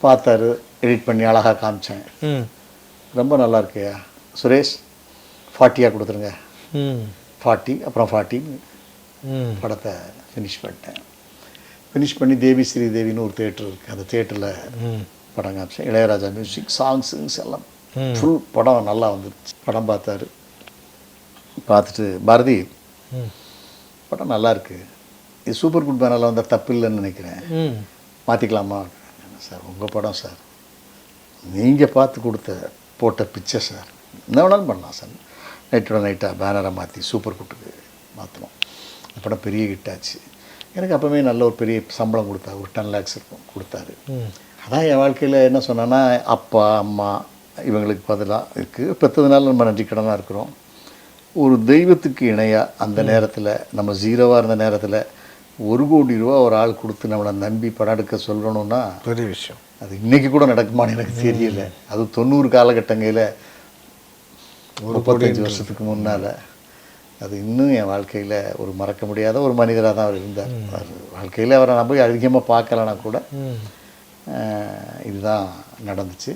பார்த்தாரு, எடிட் பண்ணி அழகாக காமிச்சேன். ரொம்ப நல்லா இருக்கையா சுரேஷ், 40 கொடுத்துருங்க. 40 அப்புறம் 40 படத்தை ஃபினிஷ் பண்ணிட்டேன். ஃபினிஷ் பண்ணி தேவி ஸ்ரீதேவின்னு ஒரு தேட்டர் இருக்குது, அந்த தேட்டரில் படம் காமிச்சேன். இளையராஜா மியூசிக், சாங்ஸ் எல்லாம் ஃபுல் படம் நல்லா வந்துருச்சு. படம் பார்த்தாரு, பார்த்துட்டு பாரதி படம் நல்லா இருக்குது, இது சூப்பர் குட் பேனரில் வந்த தப்பு இல்லைன்னு நினைக்கிறேன், மாற்றிக்கலாமா? சார் உங்கள் படம் சார், நீங்கள் பார்த்து போட்ட பிக்சர் சார், என்ன வேணாலும் பண்ணலாம் சார். நைட்டோட நைட்டாக பேனரை மாற்றி சூப்பர் குட்டுக்கு மாற்றணும். அந்த படம் பெரிய ஹிட் ஆச்சு. எனக்கு அப்போவே நல்ல ஒரு பெரிய சம்பளம் கொடுத்தாரு, ஒரு 10 lakhs இருக்கும் கொடுத்தாரு. அதான் என் வாழ்க்கையில் என்ன சொன்னேன்னா, அப்பா அம்மா இவங்களுக்கு பதிலாக இருக்குது, பெற்றதுனால நம்ம நன்றி கடனாக இருக்கிறோம். ஒரு தெய்வத்துக்கு இணையாக அந்த நேரத்தில் நம்ம 0வாக இருந்த நேரத்தில் 1 கோடி ரூபா ஒரு ஆள் கொடுத்து நம்மளை நம்பி படம் எடுக்க சொல்லணும்னா பெரிய விஷயம். அது இன்றைக்கி கூட நடக்குமான்னு எனக்கு தெரியல. அது 90 காலகட்டங்களில் 35 வருஷத்துக்கு முன்னால். அது இன்னும் என் வாழ்க்கையில் ஒரு மறக்க முடியாத ஒரு மனிதராக தான் அவர் இருந்தார். வாழ்க்கையில் அவரை நான் போய் அதிகமாக பார்க்கலன்னா கூட இதுதான் நடந்துச்சு.